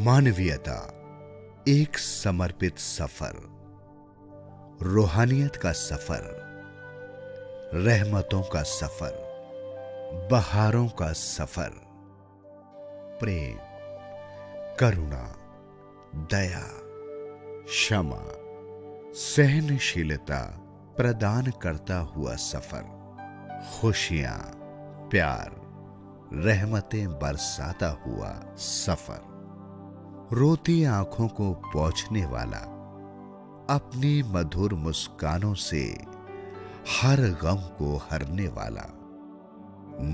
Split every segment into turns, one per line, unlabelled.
मानवीयता एक समर्पित सफर, रूहानियत का सफर, रहमतों का सफर, बहारों का सफर, प्रेम, करुणा, दया, क्षमा, सहनशीलता प्रदान करता हुआ सफर, खुशियां, प्यार, रहमतें बरसाता हुआ सफर, रोती आंखों को पोंछने वाला, अपनी मधुर मुस्कानों से हर गम को हरने वाला,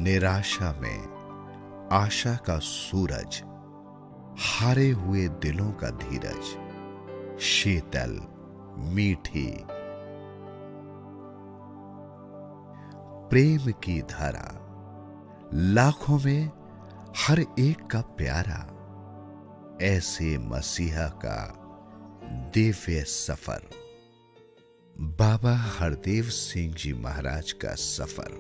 निराशा में आशा का सूरज, हारे हुए दिलों का धीरज, शीतल, मीठी, प्रेम की धारा, लाखों में हर एक का प्यारा, ऐसे मसीहा का दिव्य सफर, बाबा हरदेव सिंह जी महाराज का सफर।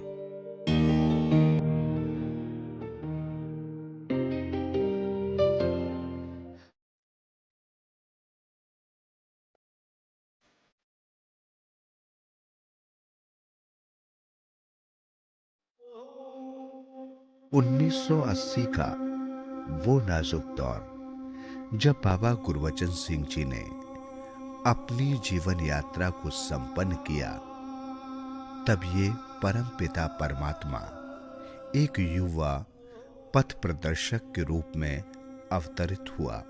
उन्नीस 1980 का वो नाजुक दौर जब बाबा गुरबचन सिंह जी ने अपनी जीवन यात्रा को संपन्न किया, तब ये परम पिता परमात्मा एक युवा पथ प्रदर्शक के रूप में अवतरित हुआ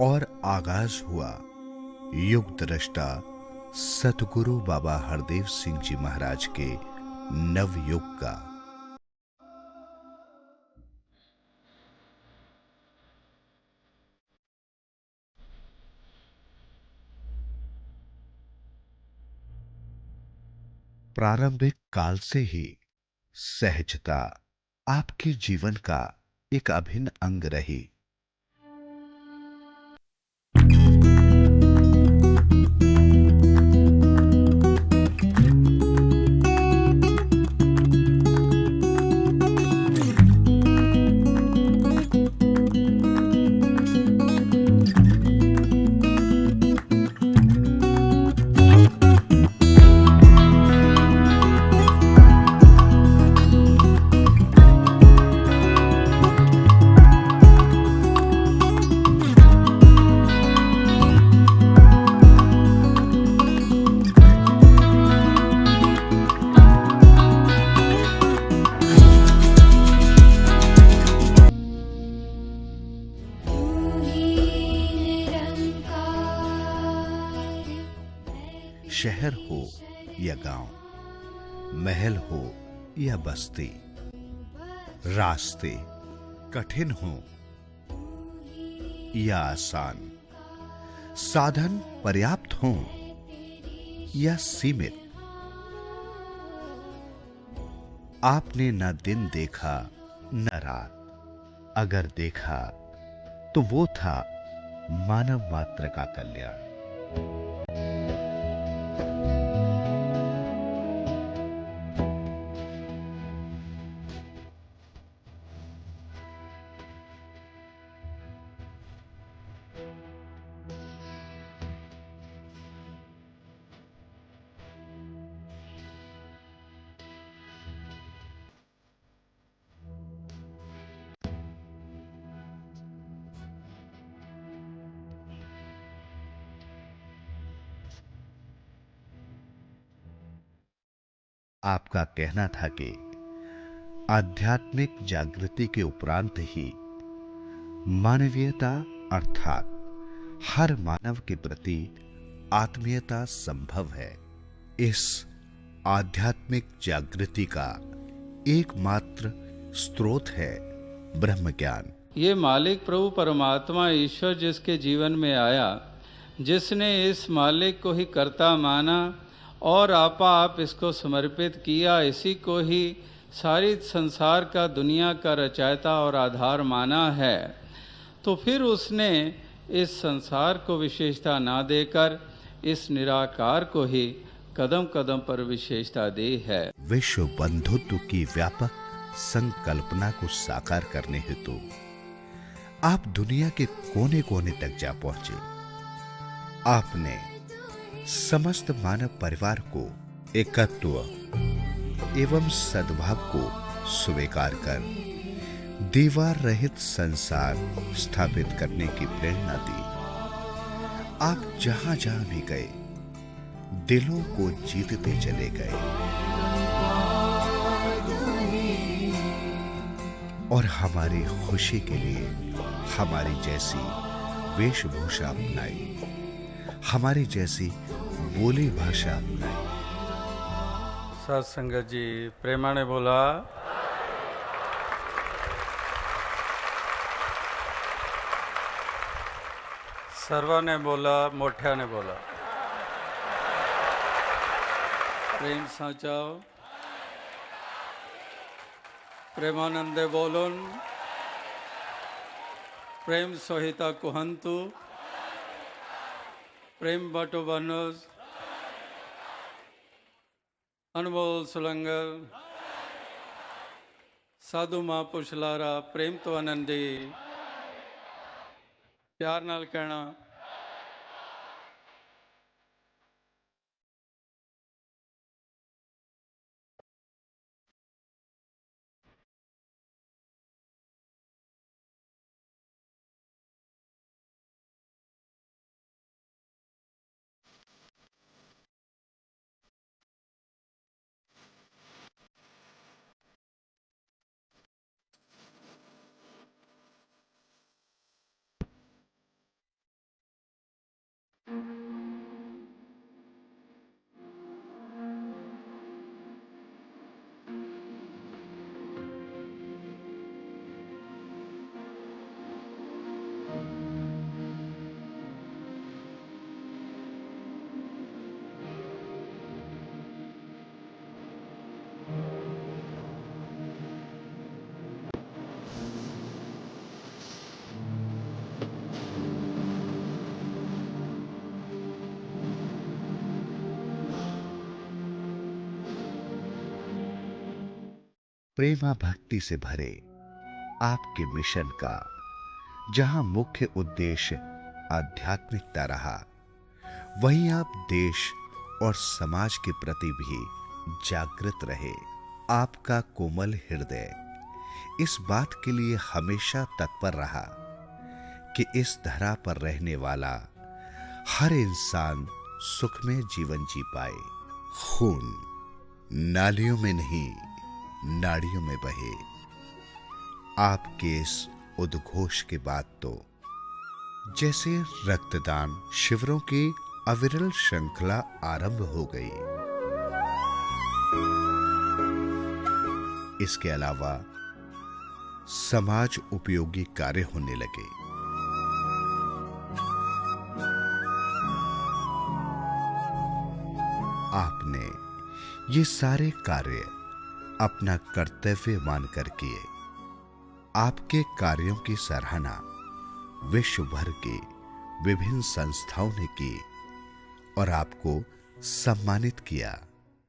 और आगाज हुआ युग दृष्टा सतगुरु बाबा हरदेव सिंह जी महाराज के नवयुग का। प्रारंभिक काल से ही सहजता आपके जीवन का एक अभिन्न अंग रही। शहर हो या गांव, महल हो या बस्ती, रास्ते कठिन हो या आसान, साधन पर्याप्त हो या सीमित, आपने न दिन देखा न रात, अगर देखा तो वो था मानव मात्र का कल्याण। आपका कहना था कि आध्यात्मिक जागृति के उपरांत ही मानवीयता अर्थात हर मानव के प्रति आत्मीयता संभव है। इस आध्यात्मिक जागृति का एकमात्र स्रोत है ब्रह्म ज्ञान।
ये मालिक प्रभु परमात्मा ईश्वर जिसके जीवन में आया, जिसने इस मालिक को ही कर्ता माना और आपा आप इसको समर्पित किया, इसी को ही सारी संसार का, दुनिया का रचयिता और आधार माना है, तो फिर उसने इस संसार को विशेषता ना देकर इस निराकार को ही कदम कदम पर विशेषता दी है।
विश्व बंधुत्व की व्यापक संकल्पना को साकार करने हेतु आप दुनिया के कोने कोने तक जा पहुंचे। आपने समस्त मानव परिवार को एकत्व एवं सद्भाव को स्वीकार कर दीवार रहित संसार स्थापित करने की प्रेरणा दी। आप जहां जहां भी गए दिलों को जीतते चले गए और हमारी खुशी के लिए हमारी जैसी वेशभूषा अपनाई, हमारी जैसी बोली भाषा अपनाई।
सात संगत जी प्रेमाने बोला। सर्वाने बोला, मोठ्याने बोला। प्रेम साचाओ, प्रेमानंदे बोलून, प्रेम सहिता कुहंतु, प्रेम बटो बनोज, अनमोल सुलंगर, साधु महापुरुषलारा प्रेम तो आनंदी प्यार नाल कहना।
प्रेमा भक्ति से भरे आपके मिशन का जहां मुख्य उद्देश्य आध्यात्मिकता रहा, वहीं आप देश और समाज के प्रति भी जागृत रहे। आपका कोमल हृदय इस बात के लिए हमेशा तत्पर रहा कि इस धरा पर रहने वाला हर इंसान सुखमय जीवन जी पाए। खून नालियों में नहीं नाड़ियों में बहे। आपके इस उद्घोष के बाद तो जैसे रक्तदान शिविरों की अविरल श्रृंखला आरंभ हो गई। इसके अलावा समाज उपयोगी कार्य होने लगे। आपने ये सारे कार्य अपना कर्तव्य मानकर किए। आपके कार्यों की सराहना विश्व भर की विभिन्न संस्थाओं ने की और आपको सम्मानित किया।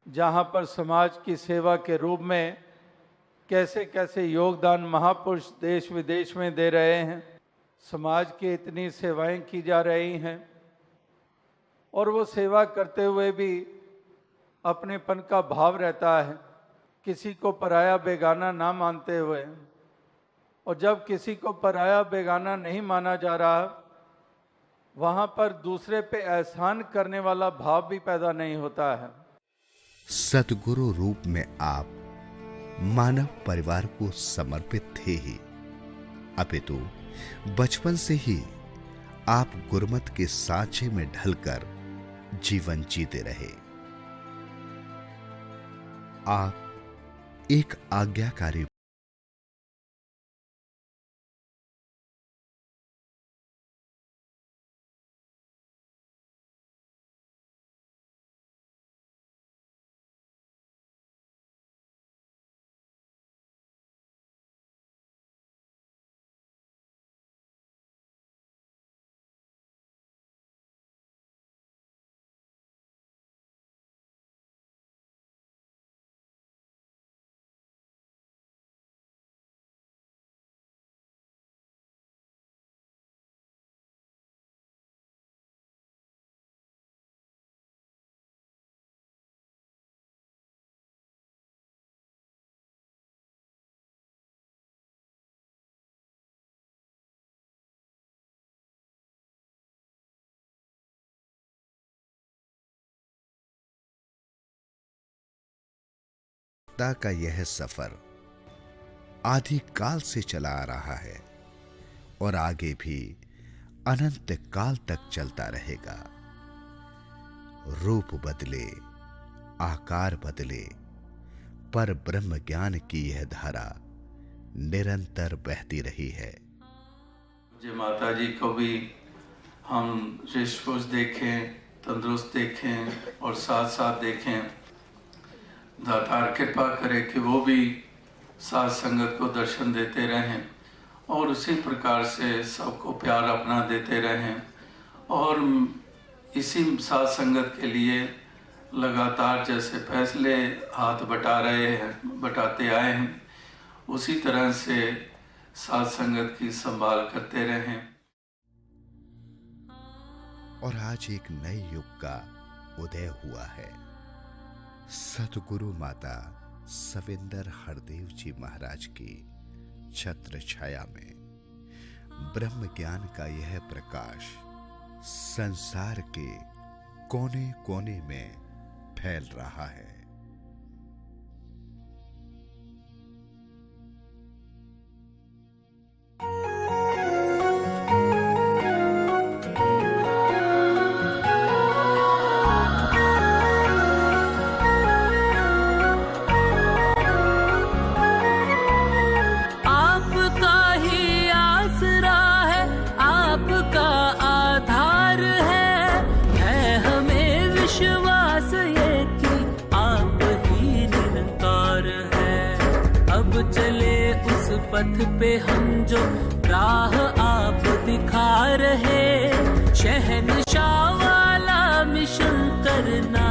जहाँ पर समाज की सेवा के रूप में कैसे कैसे योगदान महापुरुष देश विदेश में दे रहे हैं, समाज की इतनी सेवाएं की जा रही हैं और वो सेवा करते हुए भी अपनेपन का भाव रहता है, किसी को पराया बेगाना ना मानते हुए। और जब किसी को पराया बेगाना नहीं माना जा रहा, वहाँ पर दूसरे पे एहसान करने वाला भाव भी पैदा नहीं होता है।
सतगुरु रूप में आप मानव परिवार को समर्पित थे ही, अपितु बचपन से ही आप गुरमत के सांचे में ढलकर जीवन जीते रहे। आप एक आज्ञाकारी आध्यात्मिकता का यह सफर आदि काल से चला आ रहा है और आगे भी अनंत काल तक चलता रहेगा। रूप बदले, आकार बदले, पर ब्रह्म ज्ञान की यह धारा निरंतर बहती रही है।
जी माता जी को भी हम ऋषिपुरुष देखें, तंदुरुस्त देखें और साथ साथ देखें। दातार कृपा करे कि वो भी साथ संगत को दर्शन देते रहें और उसी प्रकार से सबको प्यार अपना देते रहें और इसी साथ संगत के लिए लगातार जैसे फैसले हाथ बटाते आए हैं, उसी तरह से साथ संगत की संभाल करते रहें।
और आज एक नए युग का उदय हुआ है। सतगुरु माता सविंदर हरदेव जी महाराज की छत्र छाया में ब्रह्म ज्ञान का यह प्रकाश संसार के कोने कोने में फैल रहा है।
चले उस पथ पे हम जो राह आप दिखा रहे, शहंशाह वाला मिशन करना